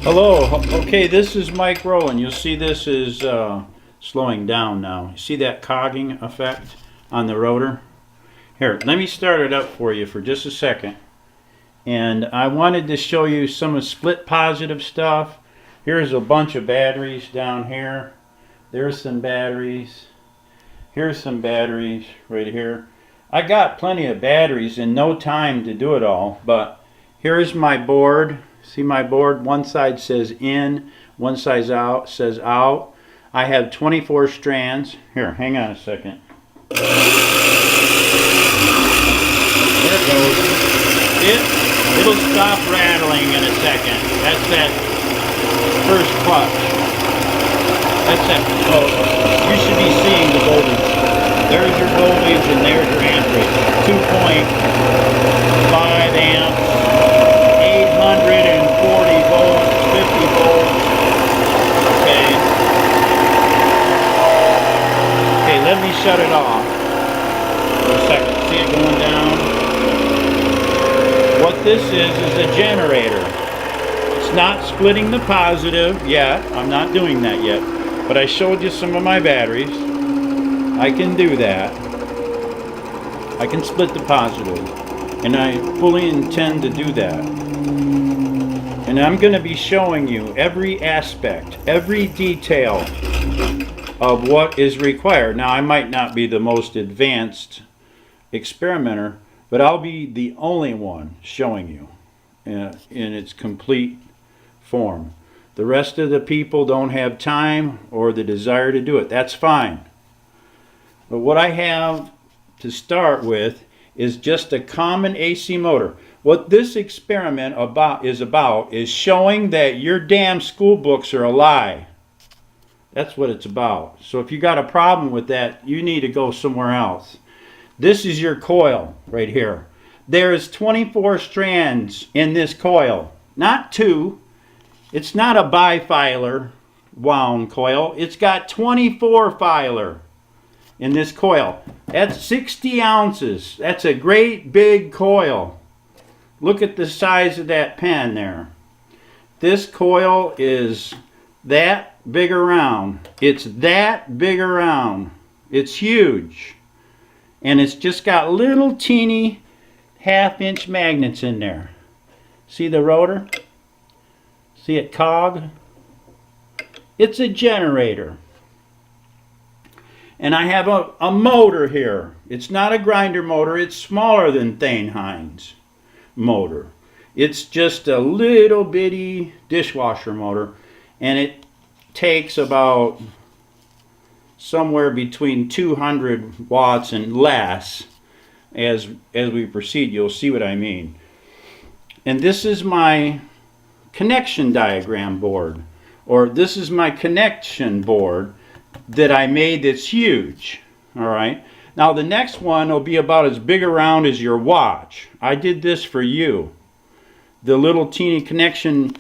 Hello. Okay, this is Mike Rowan. You'll see this is slowing down now. You see that cogging effect on the rotor? Here, let me start it up for you for just a second. And I wanted to show you some split positive stuff. Here's a bunch of batteries down here. There's some batteries. Here's some batteries right here. I got plenty of batteries and no time to do it all, but here's my board. See my board? One side says in, one side out says out. I have 24 strands. Here, hang on a second. There it goes. It'll stop rattling in a second. That's that first clutch. That's that. Oh, you should be seeing the voltage. There's your voltage and there's your amperage. 2.5 amps. 840 volts, 50 volts. Okay. Okay, let me shut it off for a second. See it going down? What this is a generator. It's not splitting the positive yet. I'm not doing that yet. But I showed you some of my batteries. I can do that. I can split the positive. And I fully intend to do that. And I'm going to be showing you every aspect, every detail of what is required. Now, I might not be the most advanced experimenter, but I'll be the only one showing you in its complete form. The rest of the people don't have time or the desire to do it. That's fine. But what I have to start with is just a common AC motor. What this experiment is showing that your damn school books are a lie. That's what it's about. So if you got a problem with that, you need to go somewhere else. This is your coil right here. There's 24 strands in this coil, not 2. It's not a bifilar wound coil. It's got 24 filar in this coil. That's 60 ounces. That's a great big coil. Look at the size of that pen there. This coil is that big around. It's that big around. It's huge. And it's just got little teeny half-inch magnets in there. See the rotor? See it cog? It's a generator. And I have a motor here. It's not a grinder motor. It's smaller than Thane Hines motor. It's just a little bitty dishwasher motor, and it takes about somewhere between 200 watts and less. As we proceed, you'll see what I mean. And this is my connection diagram board, or this is my connection board that I made that's huge. All right. Now the next one will be about as big around as your watch. I did this for you. The little teeny connection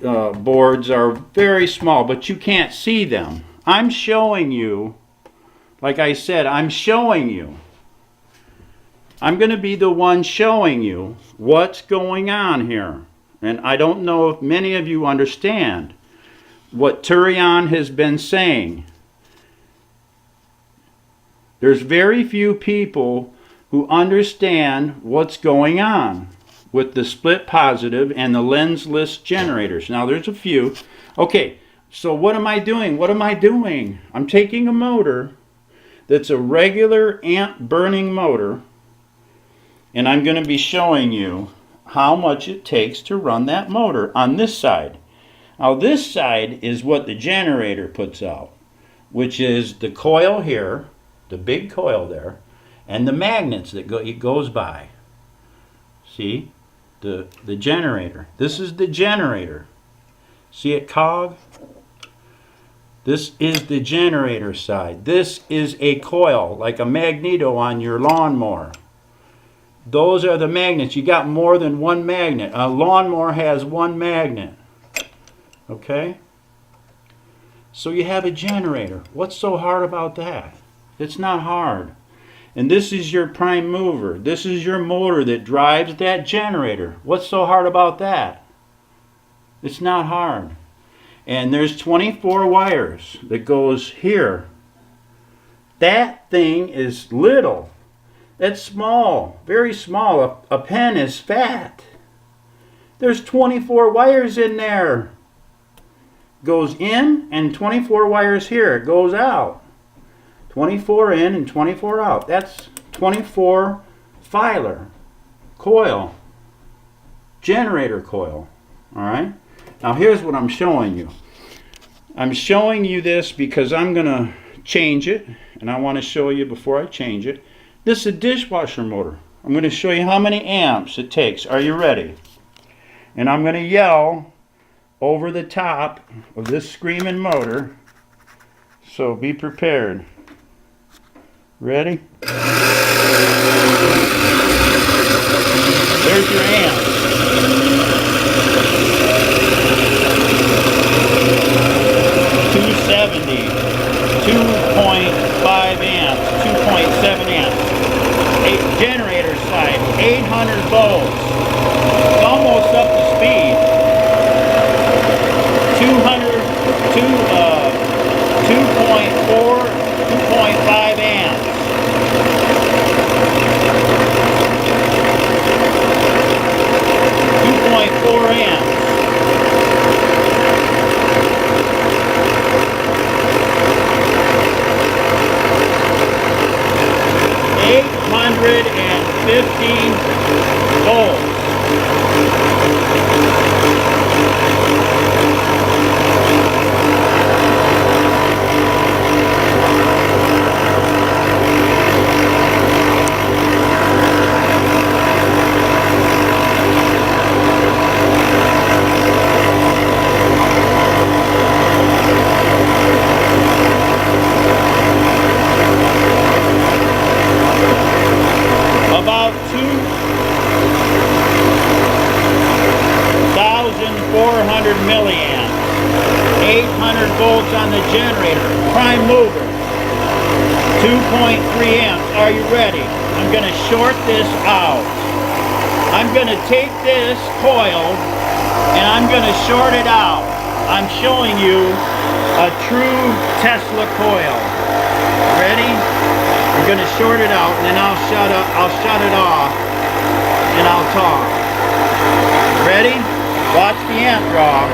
boards are very small, but you can't see them. I'm showing you, like I said, I'm showing you. I'm going to be the one showing you what's going on here. And I don't know if many of you understand what Turion has been saying. There's very few people who understand what's going on with the split positive and the Lenz-less generators. Now there's a few. Okay, so what am I doing? What am I doing? I'm taking a motor that's a regular amp burning motor, and I'm going to be showing you how much it takes to run that motor on this side. Now this side is what the generator puts out, which is the coil here, the big coil there, and the magnets that it goes by. See? The generator. This is the generator. See it cog? This is the generator side. This is a coil, like a magneto on your lawnmower. Those are the magnets. You got more than one magnet. A lawnmower has one magnet. Okay? So you have a generator. What's so hard about that? It's not hard. And this is your prime mover. This is your motor that drives that generator. What's so hard about that? It's not hard. And there's 24 wires that goes here. That thing is little. That's small, very small. A pen is fat. There's 24 wires in there. Goes in and 24 wires here. It goes out. 24 in and 24 out. That's 24 filer coil, generator coil. All right. Now here's what I'm showing you. I'm showing you this because I'm going to change it, and I want to show you before I change it. This is a dishwasher motor. I'm going to show you how many amps it takes. Are you ready? And I'm going to yell over the top of this screaming motor, so be prepared. Ready? There's your amp. 270, 2.5 amps, 2.7 amps. Generator side, 800 volts. It's almost up to speed. 2.4, 2.5 amps. 2.4 amps. 850 volts. About 2,400 milliamps. 800 volts on the generator. Prime mover. 2.3 amps. Are you ready? I'm going to short this out. I'm going to take this coil and I'm going to short it out. I'm showing you a true Tesla coil. Ready? I'm going to short it out, and then I'll shut it off, and I'll talk. Ready? Watch the amp draw.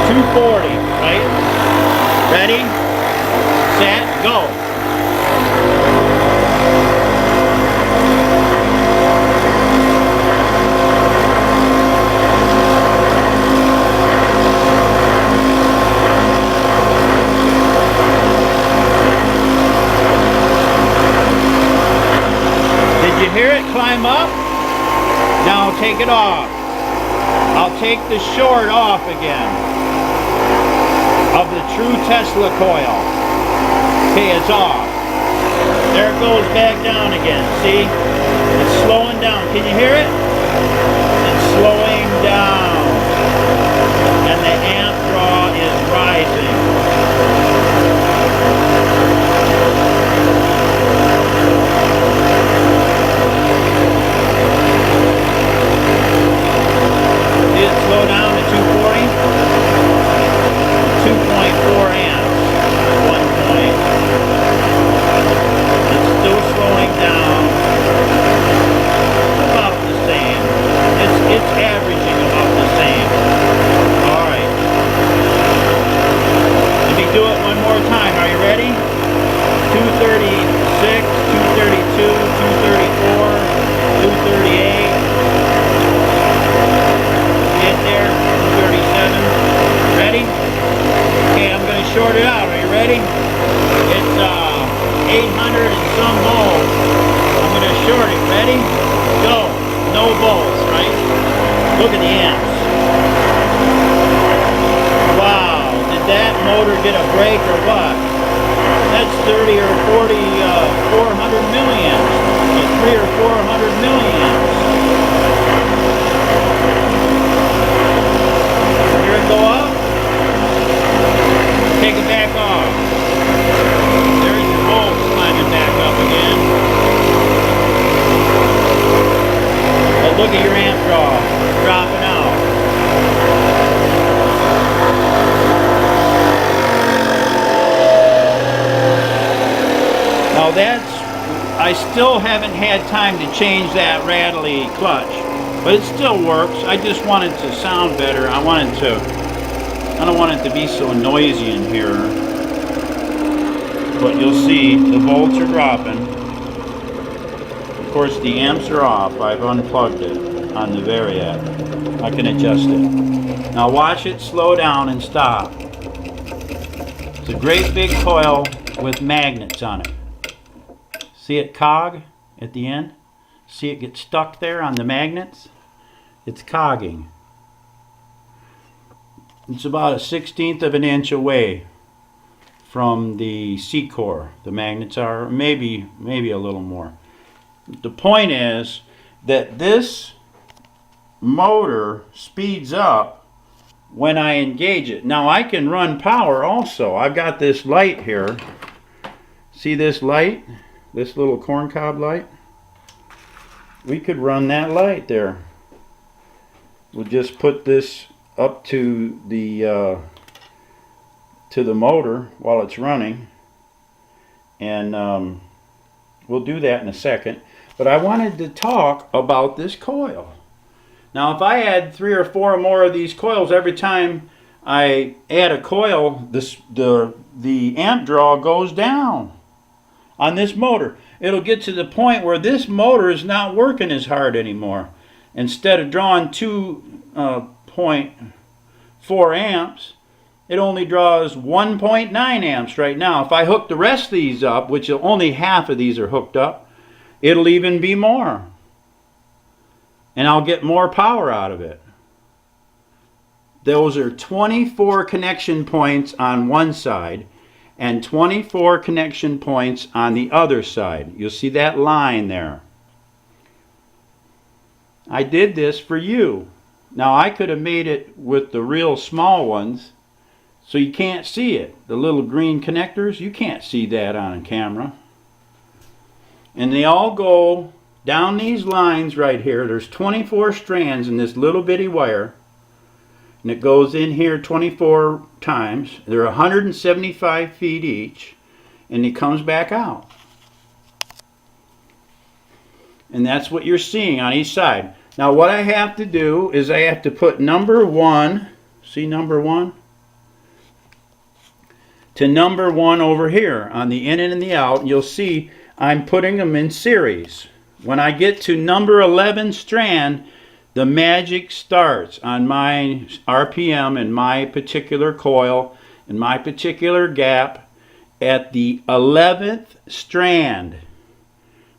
240, right? Ready? Set, go. Did you hear it climb up? Now take it off. I'll take the short off again of the True Tesla Coil. Okay, it's off. There it goes back down again. See? It's slowing down. Can you hear it? It's slowing down. And the amp draw is rising. Did it slow down to 240? 2.4 amps. 1 point. It's still slowing down. About the same. It's averaging about the same. Alright. Let me do it one more time. Are you ready? 236, 232, 234, 238. Get there, 237. Ready? Okay, I'm going to short it out. Are you ready? It's 800 and some volts. I'm going to short it. Ready? Go. No volts, right? Look at the amps. Wow. Did that motor get a break or what? That's 30 or 40, 400 milliamps. 3 or 400 milliamps. Here it go up. Take it back off. There's your volts climbing back up again. But look at your amp draw. Dropping out. that's, I still haven't had time to change that rattly clutch, but it still works. I just want it to sound better. I don't want it to be so noisy in here. But you'll see the volts are dropping. Of course, the amps are off. I've unplugged it on the Variac. I can adjust it. Now watch it slow down and stop. It's a great big coil with magnets on it. See it cog at the end? See it get stuck there on the magnets? It's cogging. It's about a 1/16 of an inch away from the C-core. The magnets are maybe a little more. The point is that this motor speeds up when I engage it. Now I can run power also. I've got this light here. See this light? This little corncob light? We could run that light there. We'll just put this up to the motor while it's running, and we'll do that in a second. But I wanted to talk about this coil. Now if I add 3 or 4 more of these coils every time I add a coil, the amp draw goes down on this motor. It'll get to the point where this motor is not working as hard anymore. Instead of drawing 2.4 amps, it only draws 1.9 amps right now. If I hook the rest of these up, which only half of these are hooked up, it'll even be more. And I'll get more power out of it. Those are 24 connection points on one side and 24 connection points on the other side. You'll see that line there. I did this for you. Now I could have made it with the real small ones, so you can't see it. The little green connectors, you can't see that on camera. And they all go down these lines right here. There's 24 strands in this little bitty wire, and it goes in here 24 times. They're 175 feet each, and it comes back out. And that's what you're seeing on each side. Now what I have to do is I have to put number 1, see number 1? To number 1 over here on the in and the out. You'll see I'm putting them in series. When I get to number 11 strand, the magic starts on my RPM and my particular coil and my particular gap at the 11th strand.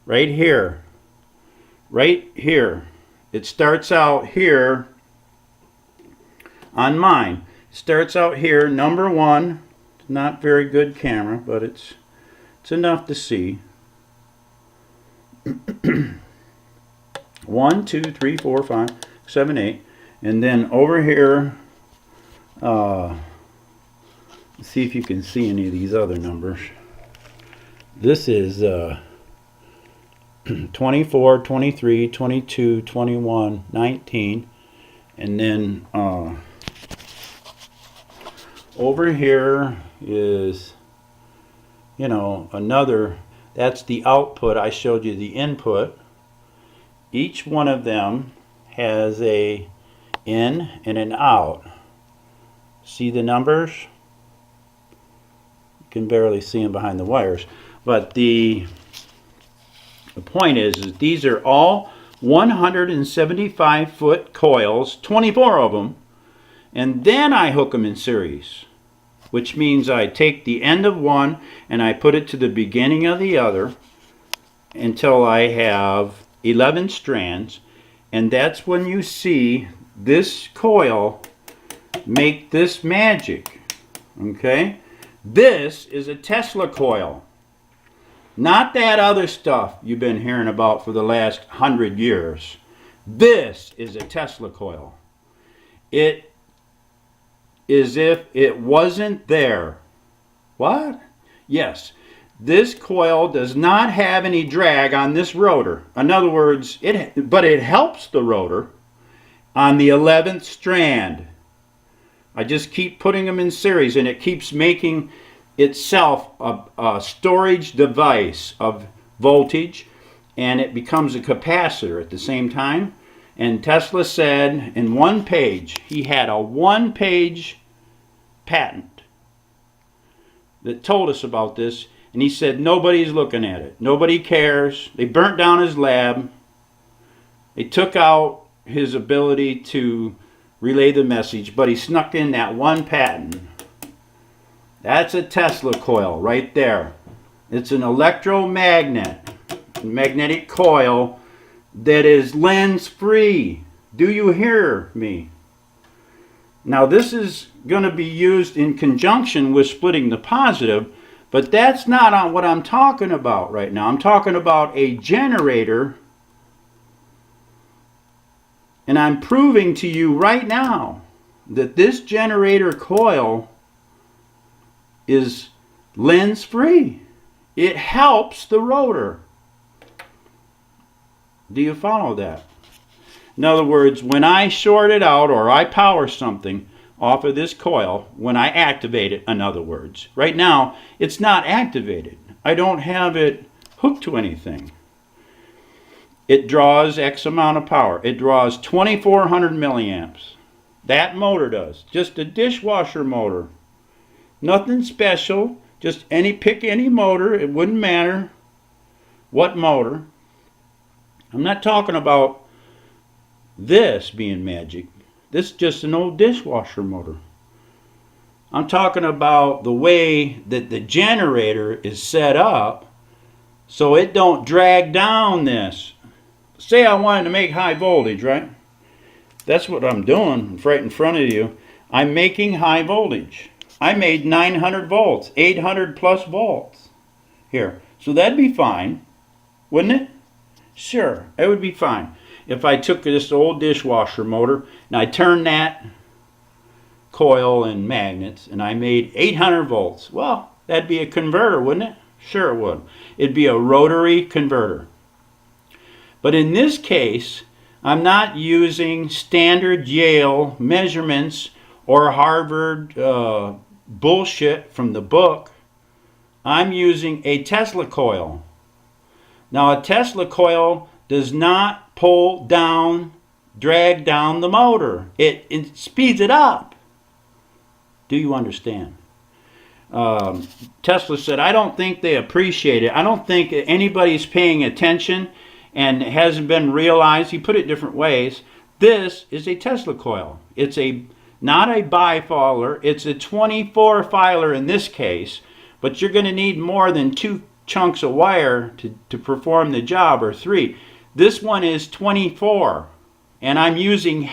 Right here. Right here. It starts out here on mine. It starts out here, number 1. Not very good camera, but it's enough to see. 1, 2, 3, 4, 5, 7, 8, and then over here, let's see if you can see any of these other numbers. This is 24, 23, 22, 21, 19, and then over here is, you know, another. That's the output. I showed you the input. Each one of them has a in and an out. See the numbers? You can barely see them behind the wires. But the point is these are all 175 foot coils, 24 of them, and then I hook them in series, which means I take the end of one and I put it to the beginning of the other until I have 11 strands, and that's when you see this coil make this magic. Okay, this is a Tesla coil, not that other stuff you've been hearing about for the last 100 years. This is a Tesla coil. It is if it wasn't there. What? Yes. This coil does not have any drag on this rotor. In other words, but it helps the rotor on the 11th strand. I just keep putting them in series, and it keeps making itself a storage device of voltage, and it becomes a capacitor at the same time. And Tesla said in one page, he had a one-page patent that told us about this, and he said nobody's looking at it. Nobody cares. They burnt down his lab. They took out his ability to relay the message, but he snuck in that one patent. That's a Tesla coil right there. It's an magnetic coil that is Lenz free. Do you hear me? Now this is going to be used in conjunction with splitting the positive, but that's not on what I'm talking about right now. I'm talking about a generator, and I'm proving to you right now that this generator coil is Lenz free. It helps the rotor. Do you follow that? In other words, when I short it out or I power something off of this coil, when I activate it, in other words, right now it's not activated. I don't have it hooked to anything. It draws X amount of power. It draws 2,400 milliamps. That motor does. Just a dishwasher motor. Nothing special. Just pick any motor. It wouldn't matter what motor. I'm not talking about this being magic. This is just an old dishwasher motor. I'm talking about the way that the generator is set up so it don't drag down this. Say I wanted to make high voltage, right? That's what I'm doing right in front of you. I'm making high voltage. I made 900 volts, 800 plus volts here. So that'd be fine, wouldn't it? Sure, it would be fine. If I took this old dishwasher motor and I turned that coil and magnets and I made 800 volts, well, that'd be a converter, wouldn't it? Sure it would. It'd be a rotary converter. But in this case, I'm not using standard Yale measurements or Harvard bullshit from the book. I'm using a Tesla coil. Now a Tesla coil does not pull down, drag down the motor. It speeds it up. Do you understand? Tesla said, I don't think they appreciate it. I don't think anybody's paying attention, and it hasn't been realized. He put it different ways. This is a Tesla coil. It's not a bifilar. It's a 24 filer in this case, but you're going to need more than 2 chunks of wire to perform the job, or 3. This one is 24, and I'm using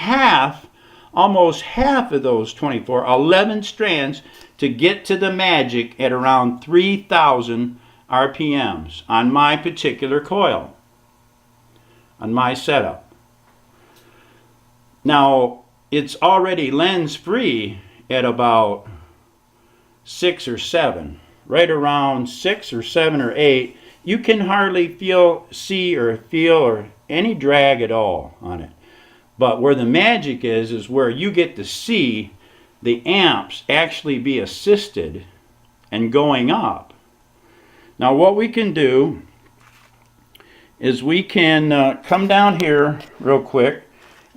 almost half of those 24, 11 strands, to get to the magic at around 3,000 RPMs on my particular coil, on my setup. Now, it's already Lenz free at about 6 or 7, right around 6 or 7 or 8. You can hardly see or feel any drag at all on it. But where the magic is where you get to see the amps actually be assisted and going up. Now what we can do is we can come down here real quick,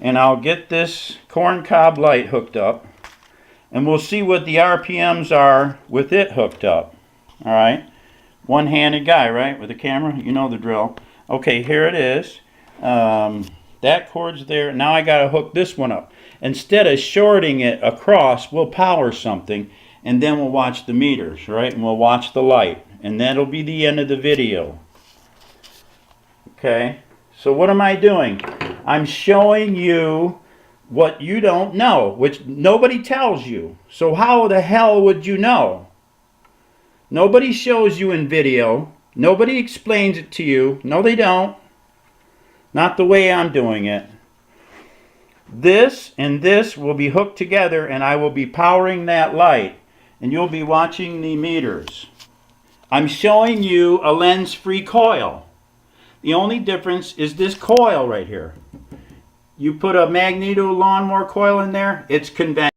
and I'll get this corncob light hooked up, and we'll see what the RPMs are with it hooked up. All right, one-handed guy, right, with a camera, you know the drill. Okay, here it is. That cord's there. Now I got to hook this one up. Instead of shorting it across, we'll power something, and then we'll watch the meters, right? And we'll watch the light, and that'll be the end of the video. Okay, so what am I doing? I'm showing you what you don't know, which nobody tells you. So how the hell would you know? Nobody shows you in video. Nobody explains it to you. No, they don't. Not the way I'm doing it. This and this will be hooked together, and I will be powering that light, and you'll be watching the meters. I'm showing you a Lenz-free coil. The only difference is this coil right here. You put a magneto lawnmower coil in there, it's conventional.